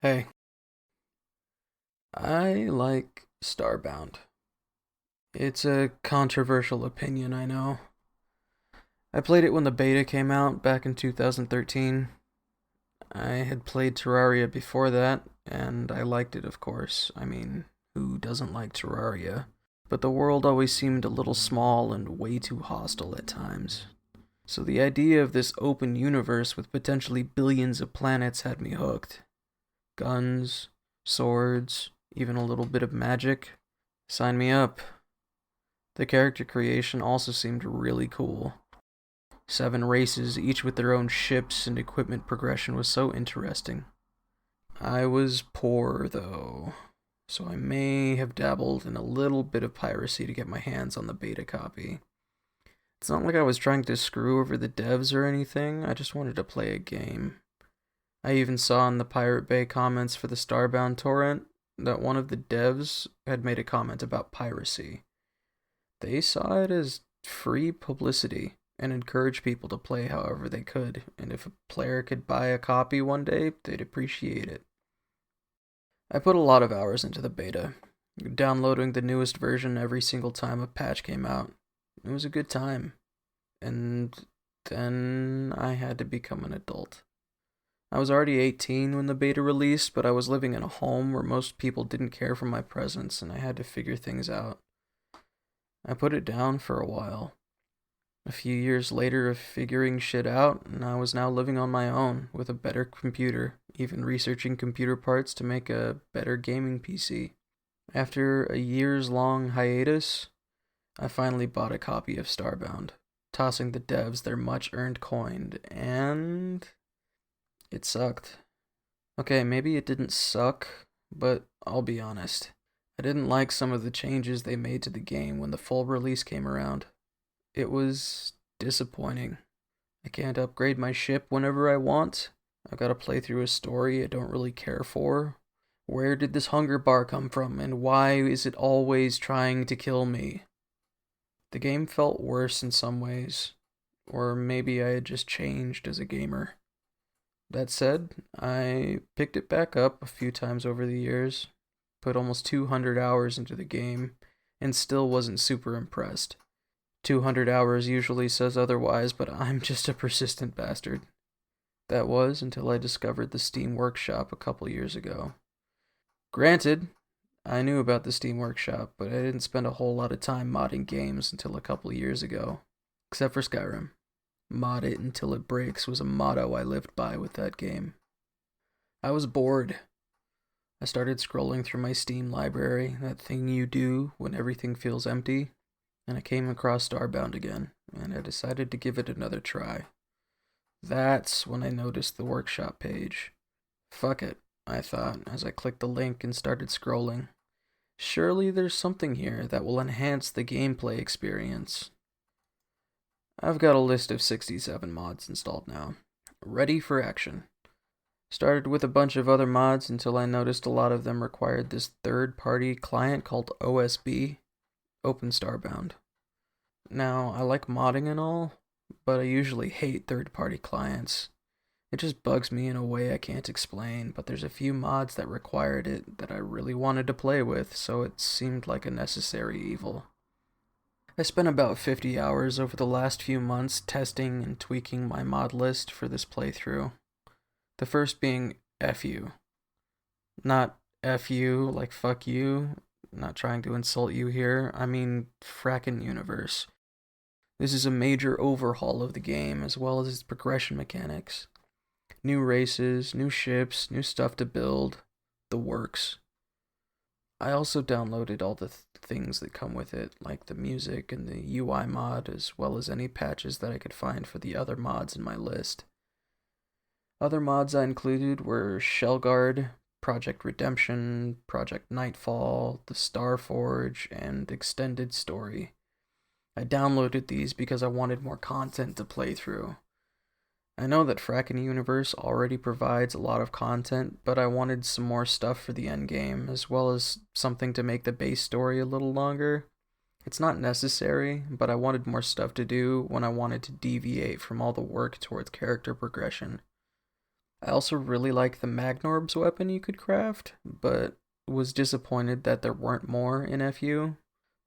Hey, I like Starbound. It's a controversial opinion, I know. I played it when the beta came out back in 2013. I had played Terraria before that, and I liked it, of course. I mean, who doesn't like Terraria? But the world always seemed a little small and way too hostile at times. So the idea of this open universe with potentially billions of planets had me hooked. Guns, swords, even a little bit of magic. Sign me up. The character creation also seemed really cool. 7 races, each with their own ships, and equipment progression was so interesting. I was poor, though, so I may have dabbled in a little bit of piracy to get my hands on the beta copy. It's not like I was trying to screw over the devs or anything, I just wanted to play a game. I even saw in the Pirate Bay comments for the Starbound torrent that one of the devs had made a comment about piracy. They saw it as free publicity and encouraged people to play however they could, and if a player could buy a copy one day, they'd appreciate it. I put a lot of hours into the beta, downloading the newest version every single time a patch came out. It was a good time. And then I had to become an adult. I was already 18 when the beta released, but I was living in a home where most people didn't care for my presence, and I had to figure things out. I put it down for a while. A few years later of figuring shit out, and I was now living on my own with a better computer, even researching computer parts to make a better gaming PC. After a years long hiatus, I finally bought a copy of Starbound, tossing the devs their much earned coin, and it sucked. Okay, maybe it didn't suck, but I'll be honest. I didn't like some of the changes they made to the game when the full release came around. It was disappointing. I can't upgrade my ship whenever I want. I've got to play through a story I don't really care for. Where did this hunger bar come from, and why is it always trying to kill me? The game felt worse in some ways, or maybe I had just changed as a gamer. That said, I picked it back up a few times over the years, put almost 200 hours into the game, and still wasn't super impressed. 200 hours usually says otherwise, but I'm just a persistent bastard. That was until I discovered the Steam Workshop a couple years ago. Granted, I knew about the Steam Workshop, but I didn't spend a whole lot of time modding games until a couple years ago. Except for Skyrim. Mod it until it breaks was a motto I lived by with that game. I was bored. I started scrolling through my Steam library, that thing you do when everything feels empty, and I came across Starbound again, and I decided to give it another try. That's when I noticed the workshop page. Fuck it, I thought as I clicked the link and started scrolling. Surely there's something here that will enhance the gameplay experience. I've got a list of 67 mods installed now, ready for action. Started with a bunch of other mods until I noticed a lot of them required this third-party client called OSB, Open Starbound. Now, I like modding and all, but I usually hate third-party clients. It just bugs me in a way I can't explain, but there's a few mods that required it that I really wanted to play with, so it seemed like a necessary evil. I spent about 50 hours over the last few months testing and tweaking my mod list for this playthrough. The first being FU. Not FU like fuck you, not trying to insult you here, I mean frackin' universe. This is a major overhaul of the game as well as its progression mechanics. New races, new ships, new stuff to build, the works. I also downloaded all the things that come with it, like the music and the UI mod, as well as any patches that I could find for the other mods in my list. Other mods I included were Shellguard, Project Redemption, Project Nightfall, the Starforge, and Extended Story. I downloaded these because I wanted more content to play through. I know that Frackin' Universe already provides a lot of content, but I wanted some more stuff for the endgame, as well as something to make the base story a little longer. It's not necessary, but I wanted more stuff to do when I wanted to deviate from all the work towards character progression. I also really like the Magnorb's weapon you could craft, but was disappointed that there weren't more in FU.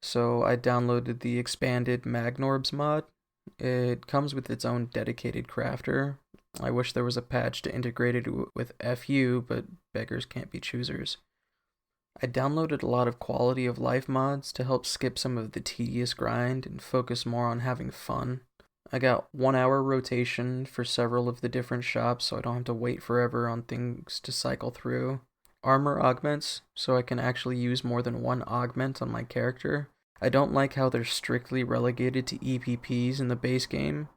So I downloaded the expanded Magnorb's mod. It comes with its own dedicated crafter. I wish there was a patch to integrate it with FU, but beggars can't be choosers. I downloaded a lot of quality of life mods to help skip some of the tedious grind and focus more on having fun. I got 1 hour rotation for several of the different shops so I don't have to wait forever on things to cycle through. Armor augments, so I can actually use more than one augment on my character. I don't like how they're strictly relegated to EPPs in the base game.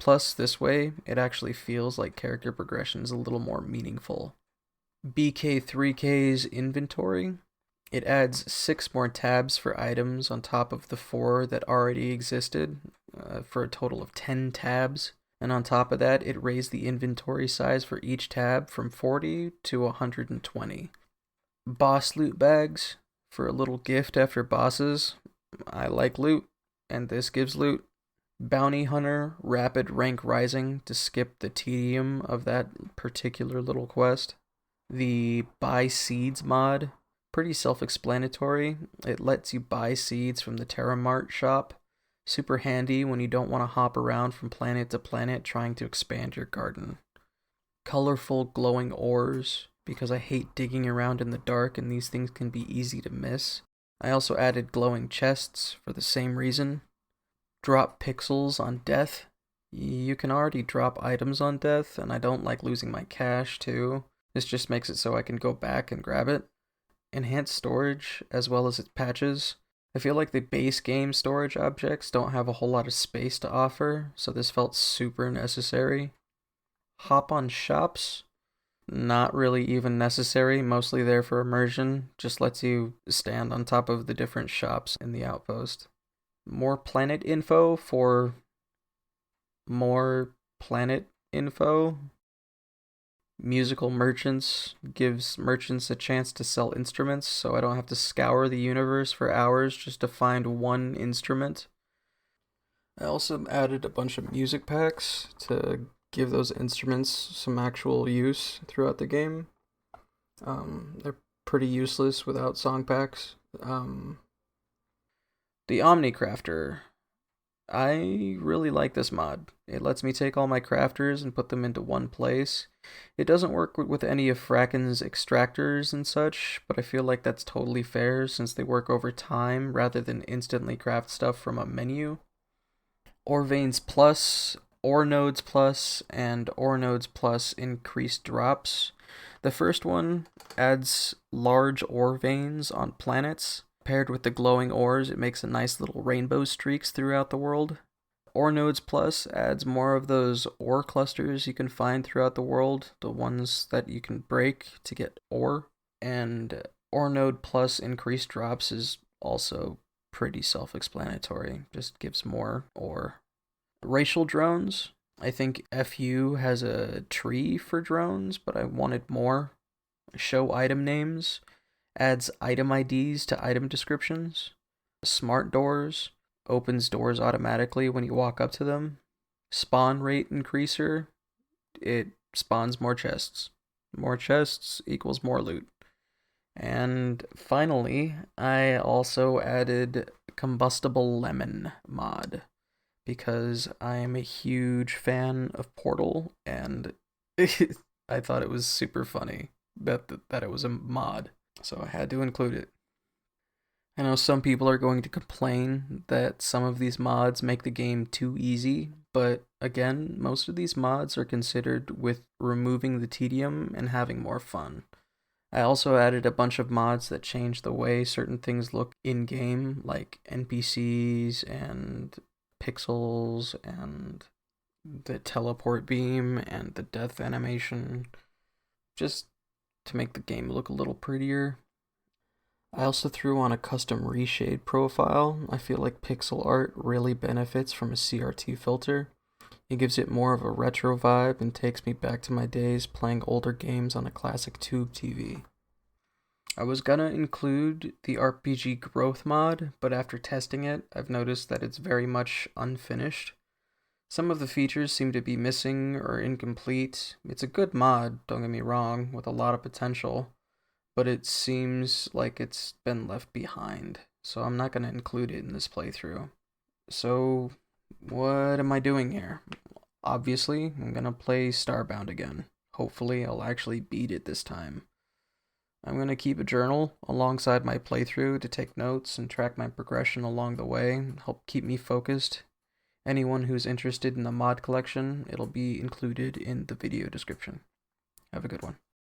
Plus, this way, it actually feels like character progression is a little more meaningful. BK3K's inventory. It adds 6 more tabs for items on top of the 4 that already existed, for a total of 10 tabs. And on top of that, it raised the inventory size for each tab from 40 to 120. Boss loot bags for a little gift after bosses. I like loot, and this gives loot. Bounty Hunter Rapid Rank Rising to skip the tedium of that particular little quest. The Buy Seeds mod, pretty self-explanatory. It lets you buy seeds from the TerraMart shop. Super handy when you don't want to hop around from planet to planet trying to expand your garden. Colorful glowing ores, because I hate digging around in the dark and these things can be easy to miss. I also added glowing chests for the same reason. Drop pixels on death. You can already drop items on death, and I don't like losing my cash too. This just makes it so I can go back and grab it. Enhanced storage, as well as its patches. I feel like the base game storage objects don't have a whole lot of space to offer, so this felt super necessary. Hop on shops. Not really even necessary, mostly there for immersion. Just lets you stand on top of the different shops in the outpost. More planet info for more planet info. Musical merchants gives merchants a chance to sell instruments, so I don't have to scour the universe for hours just to find one instrument. I also added a bunch of music packs to give those instruments some actual use throughout the game. They're pretty useless without song packs. The Omnicrafter. I really like this mod. It lets me take all my crafters and put them into one place. It doesn't work with any of Fracken's extractors and such, but I feel like that's totally fair since they work over time rather than instantly craft stuff from a menu. Ore Veins Plus, Ore Nodes Plus, and Ore Nodes Plus increased drops. The first one adds large ore veins on planets. Paired with the glowing ores, it makes a nice little rainbow streaks throughout the world. Ore Nodes Plus adds more of those ore clusters you can find throughout the world, the ones that you can break to get ore. And Ore Node Plus increased drops is also pretty self-explanatory, just gives more ore. Racial drones. I think FU has a tree for drones, but I wanted more. Show item names. Adds item IDs to item descriptions. Smart doors. Opens doors automatically when you walk up to them. Spawn rate increaser. It spawns more chests. More chests equals more loot. And finally, I also added Combustible Lemon mod because I am a huge fan of Portal, and I thought it was super funny that it was a mod, so I had to include it. I know some people are going to complain that some of these mods make the game too easy, but again, most of these mods are considered with removing the tedium and having more fun. I also added a bunch of mods that change the way certain things look in-game, like NPCs and pixels and the teleport beam and the death animation, just to make the game look a little prettier. I also threw on a custom reshade profile. I feel like pixel art really benefits from a CRT filter. It gives it more of a retro vibe and takes me back to my days playing older games on a classic tube TV. I was gonna include the RPG growth mod, but after testing it, I've noticed that it's very much unfinished. Some of the features seem to be missing or incomplete. It's a good mod, don't get me wrong, with a lot of potential, but it seems like it's been left behind, so I'm not going to include it in this playthrough. So, what am I doing here? Obviously, I'm going to play Starbound again. Hopefully, I'll actually beat it this time. I'm going to keep a journal alongside my playthrough to take notes and track my progression along the way, help keep me focused. Anyone who's interested in the mod collection, it'll be included in the video description. Have a good one.